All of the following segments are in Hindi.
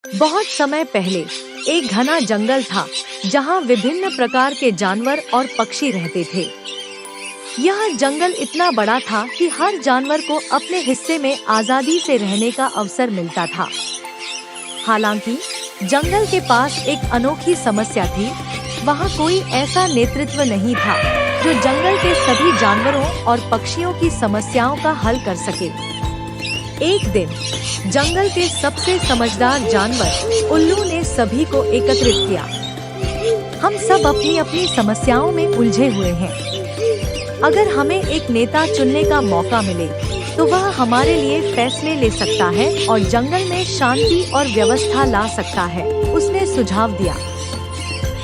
बहुत समय पहले एक घना जंगल था जहाँ विभिन्न प्रकार के जानवर और पक्षी रहते थे। यह जंगल इतना बड़ा था कि हर जानवर को अपने हिस्से में आजादी से रहने का अवसर मिलता था। हालांकि जंगल के पास एक अनोखी समस्या थी। वहाँ कोई ऐसा नेतृत्व नहीं था जो जंगल के सभी जानवरों और पक्षियों की समस्याओं का हल कर सके। एक दिन जंगल के सबसे समझदार जानवर उल्लू ने सभी को एकत्रित किया। हम सब अपनी अपनी समस्याओं में उलझे हुए हैं। अगर हमें एक नेता चुनने का मौका मिले तो वह हमारे लिए फैसले ले सकता है और जंगल में शांति और व्यवस्था ला सकता है, उसने सुझाव दिया।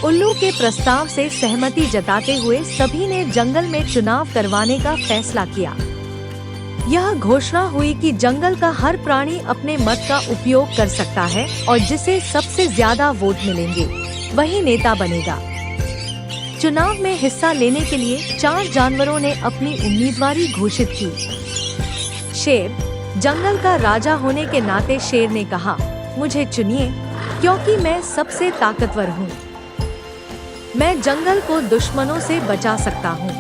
उल्लू के प्रस्ताव से सहमति जताते हुए सभी ने जंगल में चुनाव करवाने का फैसला किया। यह घोषणा हुई कि जंगल का हर प्राणी अपने मत का उपयोग कर सकता है और जिसे सबसे ज्यादा वोट मिलेंगे वही नेता बनेगा। चुनाव में हिस्सा लेने के लिए 4 जानवरों ने अपनी उम्मीदवारी घोषित की। शेर, जंगल का राजा होने के नाते शेर ने कहा, मुझे चुनिए क्योंकि मैं सबसे ताकतवर हूँ। मैं जंगल को दुश्मनों से बचा सकता हूँ।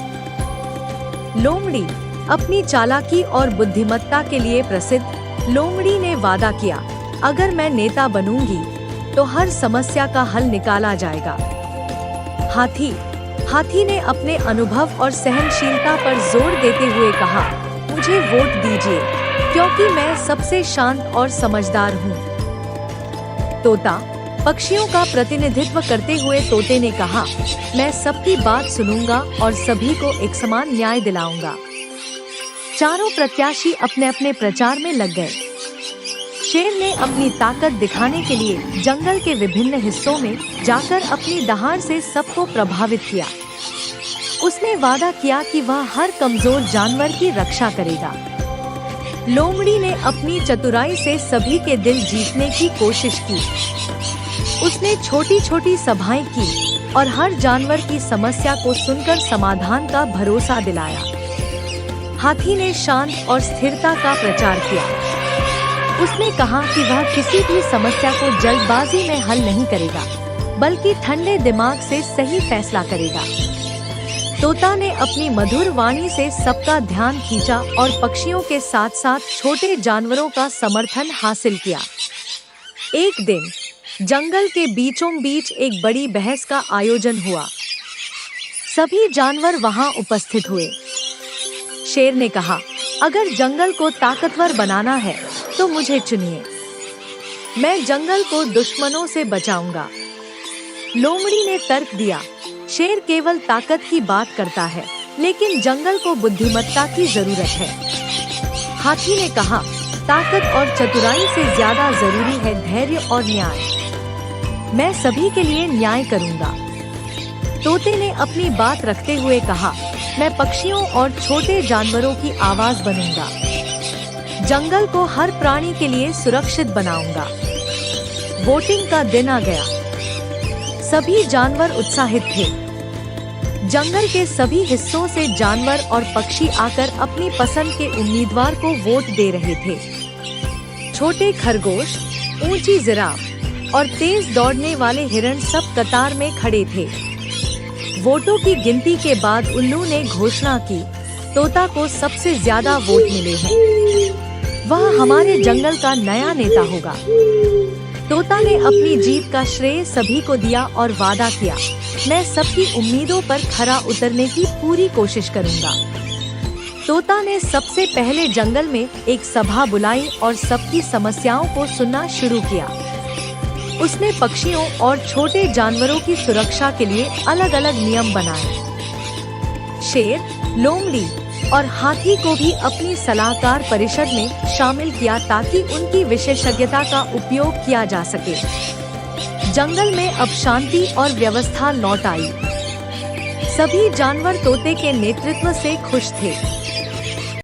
लोमड़ी, अपनी चालाकी और बुद्धिमत्ता के लिए प्रसिद्ध लोमड़ी ने वादा किया, अगर मैं नेता बनूंगी तो हर समस्या का हल निकाला जाएगा। हाथी ने अपने अनुभव और सहनशीलता पर जोर देते हुए कहा, मुझे वोट दीजिए क्योंकि मैं सबसे शांत और समझदार हूँ। तोता, पक्षियों का प्रतिनिधित्व करते हुए तोते ने कहा, मैं सबकी बात सुनूंगा और सभी को एक समान न्याय दिलाऊंगा। चारों प्रत्याशी अपने अपने प्रचार में लग गए। शेर ने अपनी ताकत दिखाने के लिए जंगल के विभिन्न हिस्सों में जाकर अपनी दहाड़ से सबको प्रभावित किया। उसने वादा किया कि वह हर कमजोर जानवर की रक्षा करेगा। लोमड़ी ने अपनी चतुराई से सभी के दिल जीतने की कोशिश की। उसने छोटी छोटी सभाएं की और हर जानवर की समस्या को सुनकर समाधान का भरोसा दिलाया। हाथी ने शांत और स्थिरता का प्रचार किया। उसने कहा कि वह किसी भी समस्या को जल्दबाजी में हल नहीं करेगा, बल्कि ठंडे दिमाग से सही फैसला करेगा। तोता ने अपनी मधुर वाणी से सबका ध्यान खींचा और पक्षियों के साथ साथ छोटे जानवरों का समर्थन हासिल किया। एक दिन जंगल के बीचों बीच एक बड़ी बहस का आयोजन हुआ। सभी जानवर वहां उपस्थित हुए। शेर ने कहा, अगर जंगल को ताकतवर बनाना है तो मुझे चुनिए। मैं जंगल को दुश्मनों से बचाऊंगा। लोमड़ी ने तर्क दिया, शेर केवल ताकत की बात करता है, लेकिन जंगल को बुद्धिमत्ता की जरूरत है। हाथी ने कहा, ताकत और चतुराई से ज्यादा जरूरी है धैर्य और न्याय। मैं सभी के लिए न्याय करूंगा। तोते ने अपनी बात रखते हुए कहा, मैं पक्षियों और छोटे जानवरों की आवाज बनूंगा। जंगल को हर प्राणी के लिए सुरक्षित बनाऊंगा। वोटिंग का दिन आ गया। सभी जानवर उत्साहित थे। जंगल के सभी हिस्सों से जानवर और पक्षी आकर अपनी पसंद के उम्मीदवार को वोट दे रहे थे। छोटे खरगोश, ऊंची जिराफ और तेज दौड़ने वाले हिरण सब कतार में खड़े थे। वोटों की गिनती के बाद उल्लू ने घोषणा की, तोता को सबसे ज्यादा वोट मिले हैं। वह हमारे जंगल का नया नेता होगा। तोता ने अपनी जीत का श्रेय सभी को दिया और वादा किया, मैं सबकी उम्मीदों पर खरा उतरने की पूरी कोशिश करूंगा। तोता ने सबसे पहले जंगल में एक सभा बुलाई और सबकी समस्याओं को सुनना शुरू किया। उसने पक्षियों और छोटे जानवरों की सुरक्षा के लिए अलग अलग नियम बनाए। शेर, लोमड़ी और हाथी को भी अपनी सलाहकार परिषद में शामिल किया ताकि उनकी विशेषज्ञता का उपयोग किया जा सके। जंगल में अब शांति और व्यवस्था लौट आई। सभी जानवर तोते के नेतृत्व से खुश थे।